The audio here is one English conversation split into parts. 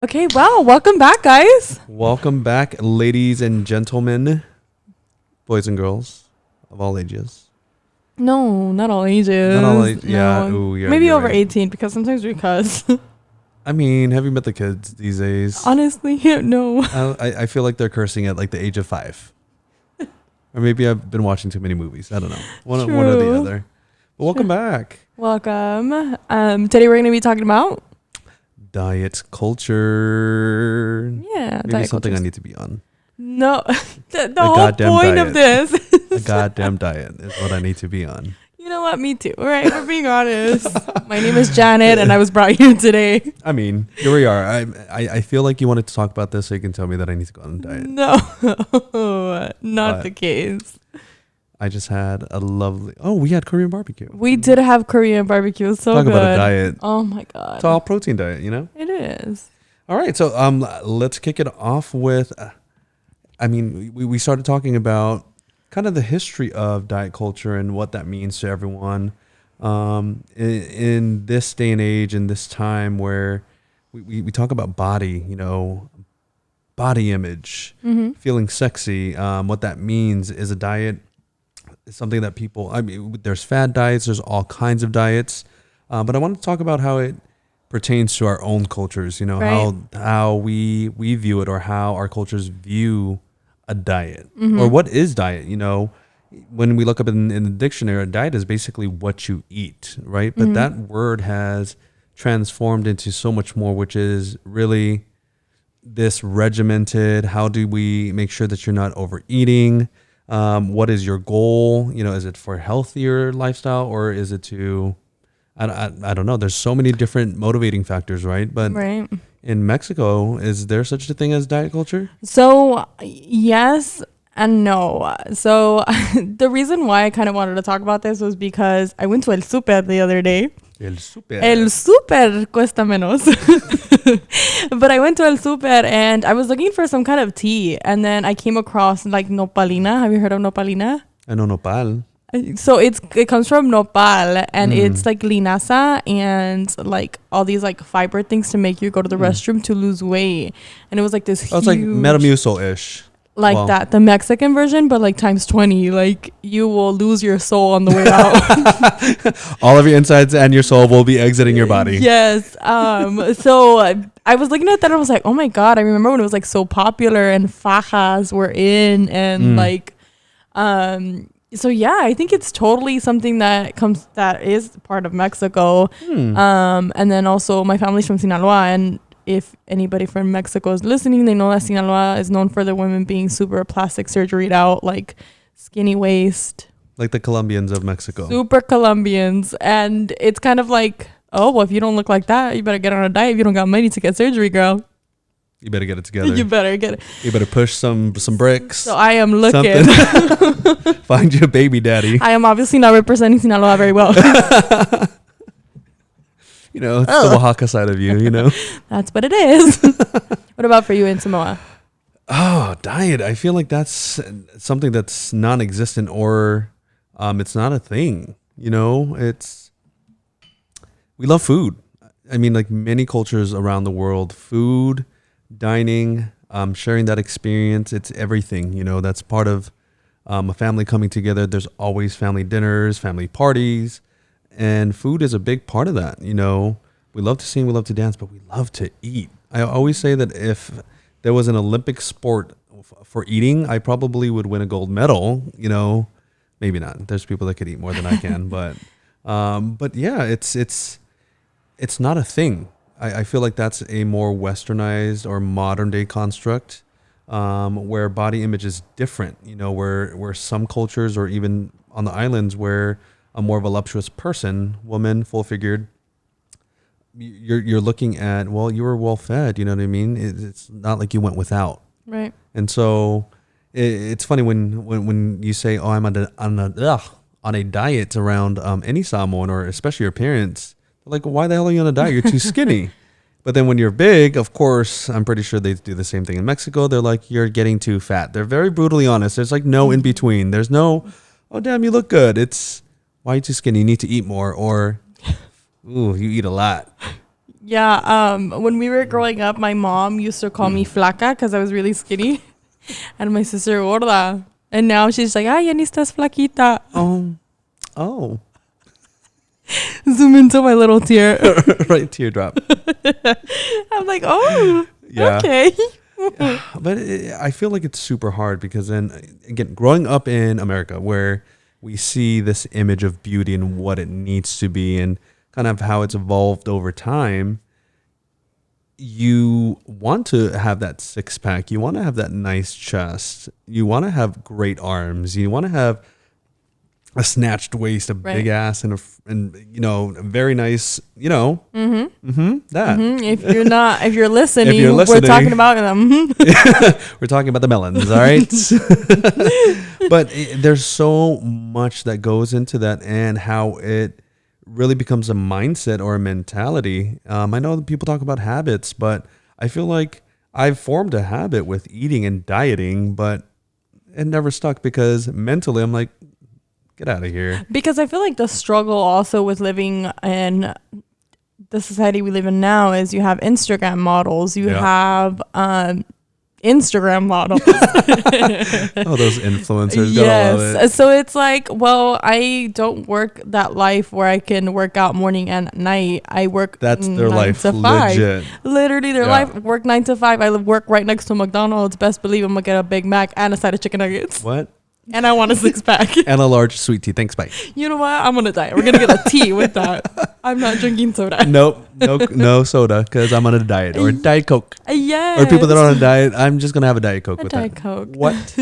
Okay, well, welcome back, guys. Welcome back, ladies and gentlemen, boys and girls of all ages. No, not all ages. Not all ages. No. Yeah, ooh, yeah. Maybe you're over right. 18 because sometimes we cuss. I mean, have you met the kids these days? Honestly, no. I feel like they're cursing at like the age of 5. Or maybe I've been watching too many movies. I don't know. One or the True. other. But welcome back. Welcome. Today we're going to be talking about Diet culture. yeah, Maybe diet something cultures. I need to be on. No, the A whole goddamn point of diet. this. A goddamn diet is what I need to be on. You know what? Me too. All right, we're being honest. My name is Janeth, and I was brought here today. I mean, here we are. I feel like you wanted to talk about this so you can tell me that I need to go on a diet. No, not the case. I just had a lovely... Oh, we had Korean barbecue. We did have Korean barbecue. It was so Talk good. about a diet. Oh my god. It's all protein diet, you know? It is. All right, so let's kick it off with... we started talking about kind of the history of diet culture and what that means to everyone. In this day and age, in this time where we talk about body, you know, body image, feeling sexy, what that means is a diet... It's something that people, there's fad diets, there's all kinds of diets. But I want to talk about how it pertains to our own cultures, you know, Right. how we view it or how our cultures view a diet or what is diet, you know. When we look up in the dictionary, a diet is basically what you eat, right? But that word has transformed into so much more, which is really this regimented, how do we make sure that you're not overeating? What is your goal? You know, is it for a healthier lifestyle or is it to, I don't know. There's so many different motivating factors, right? But Right. in Mexico, is there such a thing as diet culture? So, yes and no. So, the reason why I kind of wanted to talk about this was because I went to El Super the other day. El super. El Super cuesta menos. But I went to El Super and I was looking for some kind of tea. And then I came across like nopalina. Have you heard of nopalina? I know nopal. So it comes from nopal and it's like linaza and like all these like fiber things to make you go to the restroom to lose weight. And it was like this Oh, it's like Metamucil-ish. like Well, that, the Mexican version, but like times 20. Like you will lose your soul on the way out. all of your insides and your soul will be exiting your body. Yes. So I was looking at that and I was like, oh my God, I remember when it was like so popular and fajas were in and like, so yeah, I think it's totally something that is part of Mexico. And then also my family's from Sinaloa, and if anybody from Mexico is listening, they know that Sinaloa is known for the women being super plastic surgeried out, like skinny waist, Like the Colombians of Mexico. super Colombians. And it's kind of like, oh, well, if you don't look like that, you better get on a diet. If you don't got money to get surgery, girl, You better get it together. you better get it. You better push some bricks. So I am looking. Find you a baby daddy. I am obviously not representing Sinaloa very well. You know, it's the Oaxaca side of you, you know? That's what it is. What about for you in Samoa? Oh, diet. I feel like that's something that's non-existent or it's not a thing, you know? We love food. I mean, like many cultures around the world, food, dining, sharing that experience, it's everything, you know? That's part of a family coming together. There's always family dinners, family parties. And food is a big part of that, you know. We love to sing, we love to dance, but we love to eat. I always say that if there was an Olympic sport for eating, I probably would win a gold medal, you know. Maybe not. There's people that could eat more than I can, but yeah, it's not a thing. I feel like that's a more westernized or modern day construct where body image is different, you know, where some cultures or even on the islands where a more voluptuous person, woman, full-figured, you're looking at, well, you were well-fed, you know what I mean? It's not like you went without. Right. And so it's funny when you say, oh, I'm on a diet around any Samoan or especially your parents, they're like, why the hell are you on a diet? You're too skinny. But then when you're big, of course, I'm pretty sure they do the same thing in Mexico. They're like, you're getting too fat. They're very brutally honest. There's like no in between. There's no, oh, damn, you look good. It's, why are you too skinny? You need to eat more. Or, ooh, you eat a lot. Yeah. When we were growing up, my mom used to call me flaca because I was really skinny, and my sister gorda. And now she's like, "Ay, ya ni estás flaquita." Oh. Zoom into my little tear. Right, teardrop. I'm like, oh, Yeah. okay. But I feel like it's super hard because then, again, growing up in America where we see this image of beauty and what it needs to be and kind of how it's evolved over time, you want to have that six pack. You want to have that nice chest. You want to have great arms. You want to have a snatched waist, a big ass, and a very nice, that. If you're listening, we're talking about them. We're talking about the melons, all right? But there's so much that goes into that and how it really becomes a mindset or a mentality. I know that people talk about habits, but I feel like I've formed a habit with eating and dieting, but it never stuck because mentally I'm like, get out of here. Because I feel like the struggle also with living in the society we live in now is you have Instagram models, you have Instagram models. Oh, those influencers. Yes. So it's like, well, I don't work that life where I can work out morning and night. I work That's their life. To 5. Legit. Literally their life. Work 9 to 5. I work right next to McDonald's. Best believe I'm gonna get a Big Mac and a side of chicken nuggets. What? And I want a 6-pack. And a large sweet tea. Thanks, bye. You know what? I'm on a diet. We're going to get a tea with that. I'm not drinking soda. Nope. No soda because I'm on a diet. Or Diet Coke. Yes. Or people that are on a diet, I'm just going to have a Diet Coke with Diet that. Coke. What?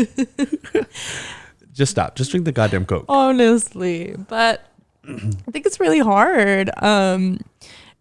Just stop. Just drink the goddamn Coke. Honestly. But I think it's really hard.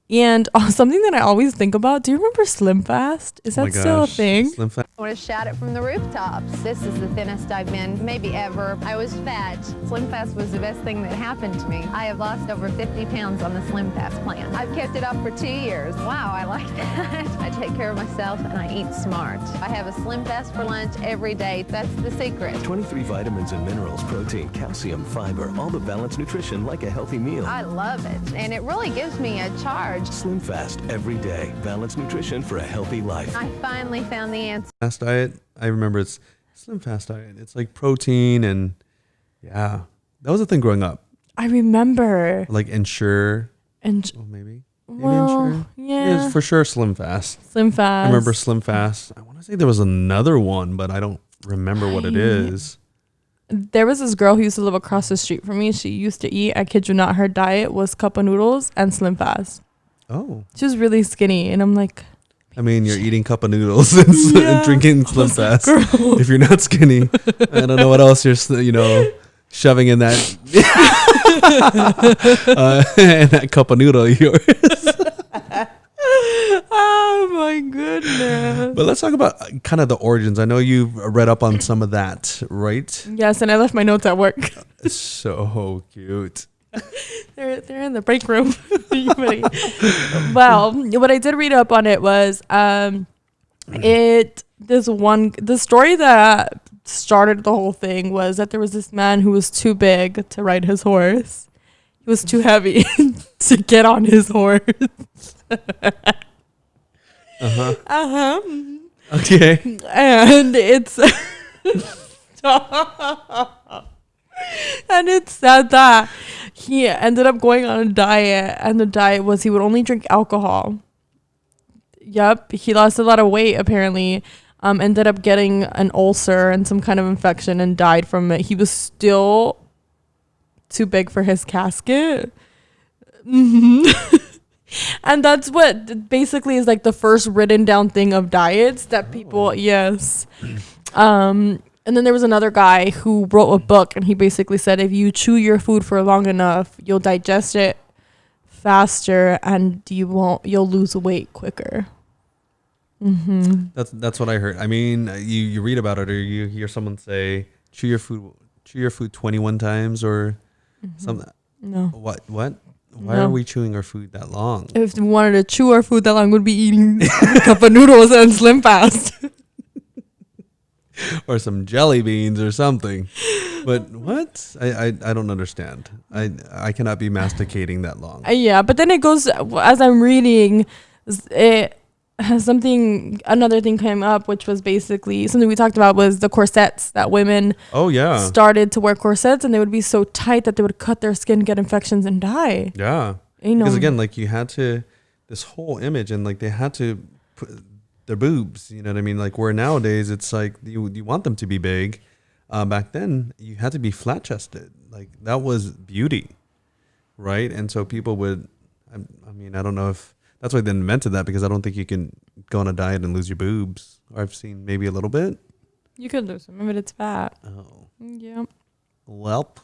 And something that I always think about, do you remember Slim Fast? Is that still a thing? Slim Fast. I want to shout it from the rooftops. This is the thinnest I've been, maybe ever. I was fat. Slim Fast was the best thing that happened to me. I have lost over 50 pounds on the Slim Fast plan. I've kept it up for 2 years. Wow, I like that. I take care of myself and I eat smart. I have a Slim Fast for lunch every day. That's the secret. 23 vitamins and minerals, protein, calcium, fiber, all the balanced nutrition like a healthy meal. I love it, and it really gives me a charge. Slim Fast every day. Balanced nutrition for a healthy life. I finally found the answer. Fast diet. I remember it's Slim Fast diet. It's like protein and that was a thing growing up. I remember. Like Ensure. Maybe Ensure. Yeah. It's for sure Slim Fast. Slim Fast. I remember Slim Fast. I want to say there was another one, but I don't remember what it is. There was this girl who used to live across the street from me. She used to eat, I kid you not, her diet was cup of noodles and Slim Fast. Oh. She was really skinny, and I'm like, I mean, you're eating cup of noodles and drinking Slim Fast. Like, if you're not skinny, I don't know what else you're, shoving in that in that cup of noodle of yours. Oh my goodness. But let's talk about kind of the origins. I know you've read up on some of that, right? Yes, and I left my notes at work. So cute. They're in the break room. Well, what I did read up on it was the story that started the whole thing was that there was this man who was too big to ride his horse. He was too heavy to get on his horse. Okay. And it's and it said that he ended up going on a diet, and the diet was he would only drink alcohol. Yep, he lost a lot of weight apparently. Ended up getting an ulcer and some kind of infection and died from it. He was still too big for his casket. And that's what basically is like the first written down thing of diets that people, yes. And then there was another guy who wrote a book, and he basically said if you chew your food for long enough, you'll digest it faster and you'll lose weight quicker. That's what I heard. I mean, you read about it or you hear someone say chew your food 21 times or something. No. What? Why are we chewing our food that long? If we wanted to chew our food that long, we'd be eating a cup of noodles and Slim Fast. Or some jelly beans or something. But what? I don't understand. I cannot be masticating that long. Yeah, but then it goes, as I'm reading, it another thing came up, which was basically something we talked about, was the corsets that women started to wear corsets, and they would be so tight that they would cut their skin, get infections, and die. Yeah. Because again, like you had to, this whole image, and like they had to put their boobs, you know what I mean? Like where nowadays it's like you want them to be big. Back then you had to be flat chested. Like that was beauty. Right. And so people would, I mean, I don't know if that's why they invented that, because I don't think you can go on a diet and lose your boobs. Or I've seen maybe a little bit. You could lose some of it. It's fat. Oh. Yeah. Welp.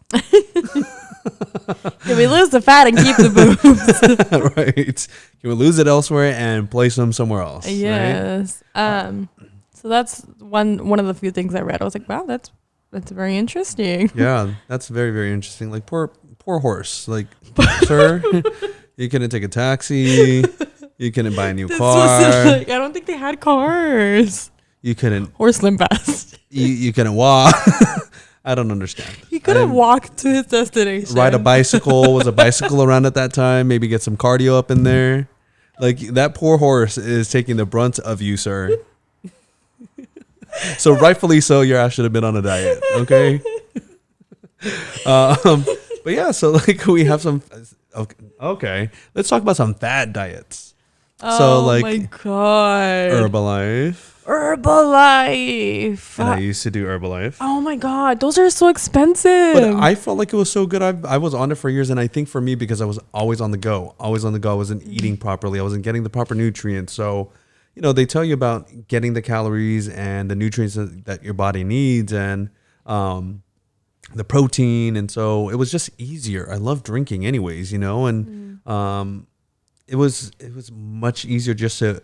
Can we lose the fat and keep the boobs? Right. Can we lose it elsewhere and place them somewhere else? Yes. Right? So that's one of the few things I read. I was like, wow, that's very interesting. Yeah, that's very, very interesting. Like poor horse. Like, sir, you couldn't take a taxi. You couldn't buy a new car. Like, I don't think they had cars. You couldn't. Or Slim Fast. You couldn't walk. I don't understand. He couldn't walk to his destination. Ride a bicycle. Was a bicycle around at that time? Maybe get some cardio up in there. Like that poor horse is taking the brunt of you, sir. So rightfully so, your ass should have been on a diet. Okay. But yeah, so like we have some. Okay, let's talk about some fad diets. So like, my God, Herbalife. And I used to do Herbalife. Oh my God, those are so expensive. But I felt like it was so good. I was on it for years, and I think for me, because I was always on the go. I wasn't eating properly. I wasn't getting the proper nutrients. So, you know, they tell you about getting the calories and the nutrients that your body needs, and the protein. And so it was just easier. I love drinking anyways, you know, and it was much easier just to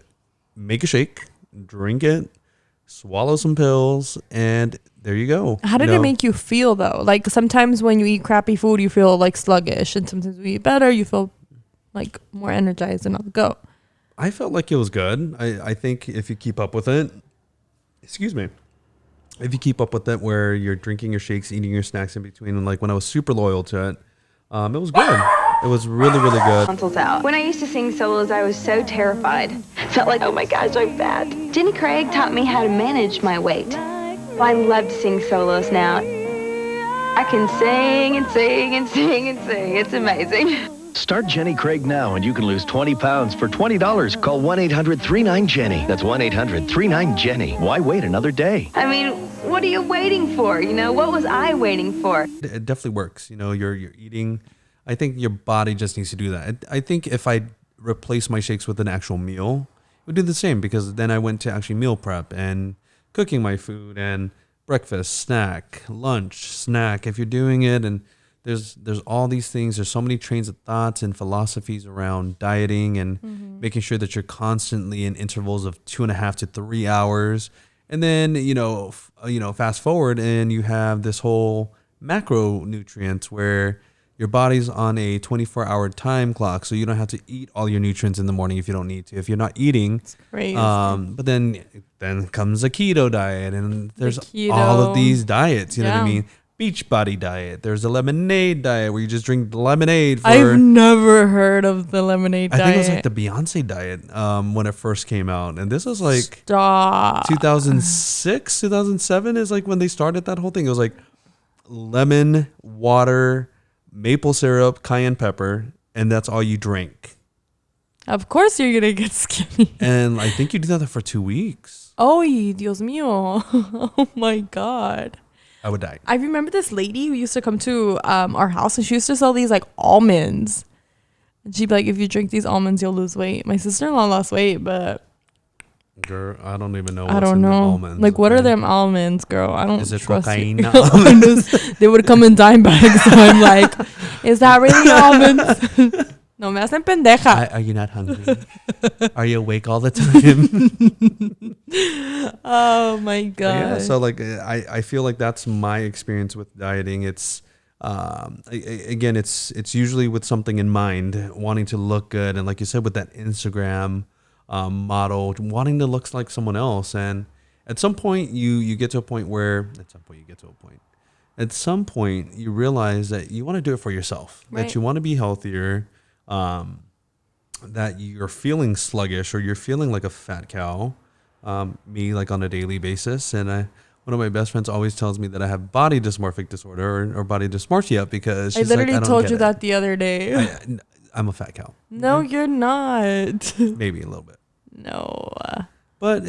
make a shake, drink it, swallow some pills, and there you go. How did it make you feel though? Like sometimes when you eat crappy food, you feel like sluggish, and sometimes when you eat better, you feel like more energized and on the go. I felt like it was good. I think if you keep up with it, if you keep up with it where you're drinking your shakes, eating your snacks in between, and like when I was super loyal to it, it was good. It was really, really good. Tonsils out. When I used to sing solos, I was so terrified. Felt like, oh my gosh, I'm fat. Jenny Craig taught me how to manage my weight. Well, I love to sing solos now. I can sing and sing and sing and sing. It's amazing. Start Jenny Craig now and you can lose 20 pounds for $20. Call 1-800-39-JENNY. That's 1-800-39-JENNY. Why wait another day? I mean, what are you waiting for? You know, what was I waiting for? It definitely works. You know, you're eating. I think your body just needs to do that. I think if I replace my shakes with an actual meal, it would do the same, because then I went to actually meal prep and cooking my food and breakfast, snack, lunch, snack. If you're doing it, and there's all these things. There's so many trains of thoughts and philosophies around dieting and making sure that you're constantly in intervals of 2.5 to 3 hours. And then, fast forward and you have this whole macronutrients where your body's on a 24-hour time clock, so you don't have to eat all your nutrients in the morning if you don't need to. If you're not eating, it's crazy. But then comes a keto diet, and there's all of these diets. You know what I mean? Beachbody diet. There's a lemonade diet where you just drink lemonade. I've never heard of the lemonade diet. I think it was like the Beyonce diet when it first came out, and this was like 2006, 2007 is like when they started that whole thing. It was like lemon, water, maple syrup, cayenne pepper, and that's all you drink. Of course you're gonna get skinny. And I think you did that for 2 weeks. Oh, Dios mío. Oh my God. I would die. I remember this lady who used to come to our house, and she used to sell these like almonds. And she'd be like, if you drink these almonds, you'll lose weight. My sister-in-law lost weight, but girl, I don't even know. I don't know. Almonds, like, what are them almonds, girl? I don't. Is it trust cocaine? They would come in dime bags, so I'm like, is that really almonds? No me hacen pendeja. Are you not hungry? Are you awake all the time? Oh my God. Yeah, so like I feel like that's my experience with dieting. It's again, it's usually with something in mind, wanting to look good, and like you said, with that Instagram model, wanting to look like someone else. And at some point you get to a point where at some point you realize that you want to do it for yourself, right. That you want to be healthier. that you're feeling sluggish or you're feeling like a fat cow, me like on a daily basis, and one of my best friends always tells me that I have body dysmorphic disorder or body dysmorphia because I she's literally like, I told don't you get that the other day. it. I'm a fat cow. No, you're not. Maybe a little bit. No. But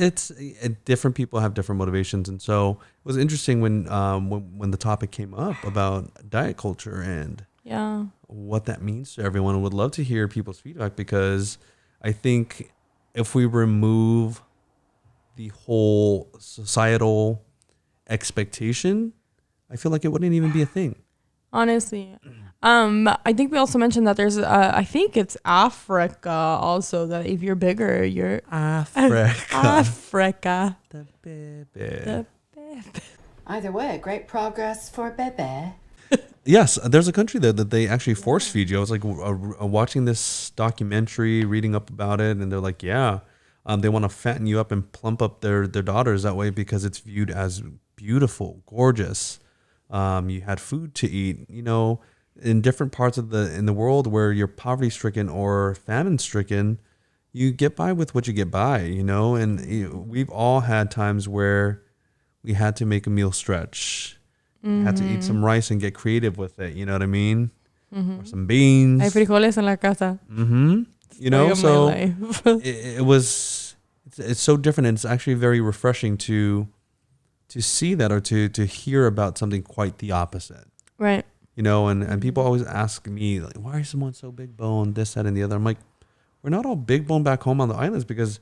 different people have different motivations, and so it was interesting when the topic came up about diet culture and what that means to everyone. I would love to hear people's feedback because I think if we remove the whole societal expectation, I feel like it wouldn't even be a thing. Honestly. I think we also mentioned that there's I think it's Africa also, that if you're bigger, you're Africa. The baby. The baby. Either way, great progress for Bebe. Yes, there's a country there that they actually force feed you. I was like watching this documentary, reading up about it, and they're like, they want to fatten you up and plump up their daughters that way because it's viewed as beautiful, gorgeous. You had food to eat, in different parts of in the world where you're poverty stricken or famine stricken, you get by with what you get by, and we've all had times where we had to make a meal stretch. Had to eat some rice and get creative with it. You know what I mean? Or some beans. Hay frijoles en la casa. So it's so different, and it's actually very refreshing to see that or to hear about something quite the opposite. Right. And people always ask me, like, why is someone so big bone, this, that, and the other? I'm like, we're not all big bone back home on the islands because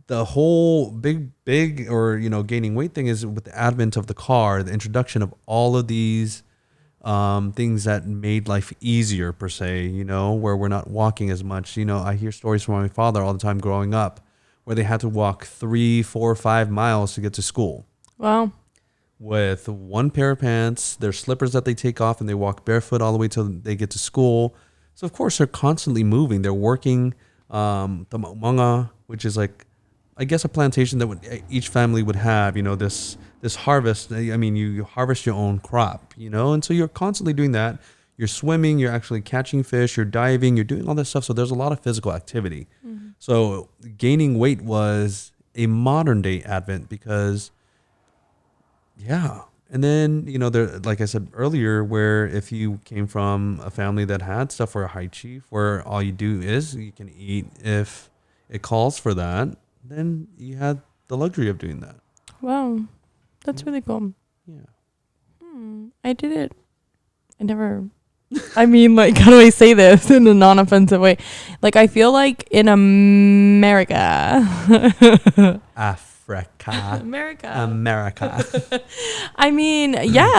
the whole big or, gaining weight thing is with the advent of the car, the introduction of all of these things that made life easier per se, where we're not walking as much. I hear stories from my father all the time growing up where they had to walk 3, 4, 5 miles to get to school. Wow. With one pair of pants, their slippers that they take off, and they walk barefoot all the way till they get to school. So of course they're constantly moving. They're working the maumanga, which is like, I guess, a plantation that each family would have. This harvest. I mean, you harvest your own crop. And so you're constantly doing that. You're swimming. You're actually catching fish. You're diving. You're doing all this stuff. So there's a lot of physical activity. Mm-hmm. So gaining weight was a modern day advent because. Yeah. And then, there, like I said earlier, where if you came from a family that had stuff for a high chief, where all you do is you can eat if it calls for that, then you had the luxury of doing that. Wow. That's really cool. Yeah. I did it. I never, how do I say this in a non-offensive way? Like, I feel like in America. America.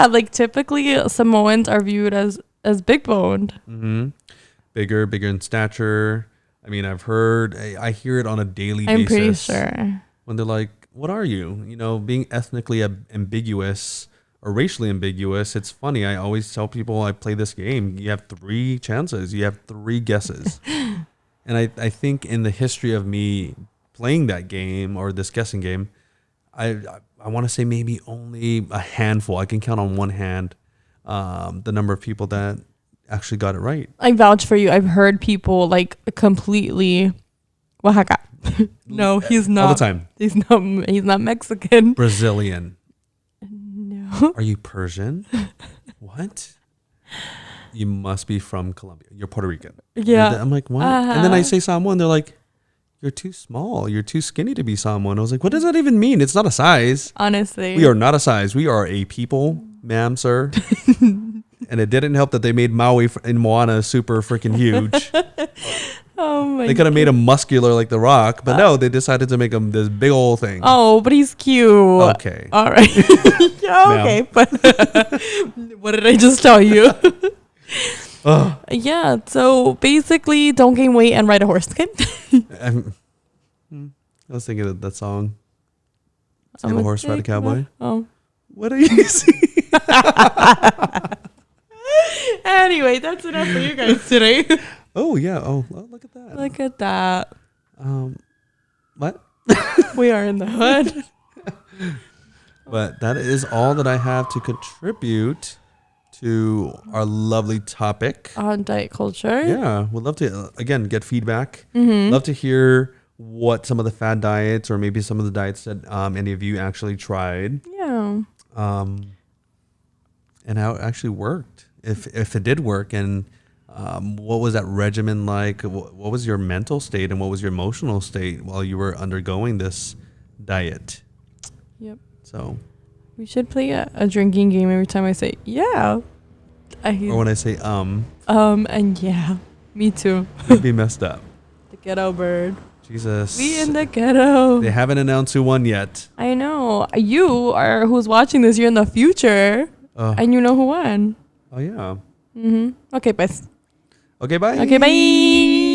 Like typically Samoans are viewed as big boned. Mm-hmm. Bigger in stature. I've heard, I hear it on a daily basis. I'm pretty sure. When they're like, what are you? Being ethnically ambiguous or racially ambiguous. It's funny. I always tell people I play this game. You have 3 chances. You have 3 guesses. And I think in the history of me playing that game or this guessing game, I want to say maybe only a handful. I can count on one hand the number of people that actually got it right. I vouch for you. I've heard people like completely Oaxaca. No, he's not. All the time. He's not Mexican. Brazilian. No. Are you Persian? What? You must be from Colombia. You're Puerto Rican. Yeah. I'm like, what? And then I say Samoan. They're like, you're too small. You're too skinny to be Samoan. I was like, what does that even mean? It's not a size. Honestly. We are not a size. We are a people, ma'am, sir. And it didn't help that they made Maui in Moana super freaking huge. Oh my! They could have made him muscular like The Rock, but no, they decided to make him this big old thing. Oh, but he's cute. Okay. All right. Yeah, okay. But what did I just tell you? Yeah. So basically, don't gain weight and ride a horse. Okay. I was thinking of that song. Save a horse, ride a cowboy. Oh. What are you seeing? Anyway, that's enough for you guys today. Oh yeah. Oh, look at that. Look at that. What? We are in the hood. But that is all that I have to contribute to our lovely topic. On diet culture. Yeah, we'd love to, again, get feedback. Mm-hmm. Love to hear what some of the fad diets or maybe some of the diets that any of you actually tried. Yeah. And how it actually worked. If it did work, and what was that regimen like? What was your mental state and what was your emotional state while you were undergoing this diet? Yep. So, We should play a drinking game every time I say, yeah. or when I say And yeah. Me too. it'd be messed up. The ghetto bird. Jesus. We in the ghetto. They haven't announced who won yet. I know. You are who's watching this. You're in the future. And you know who won. Oh, yeah. Mm-hmm. Okay, bye. Okay, bye. Okay, bye.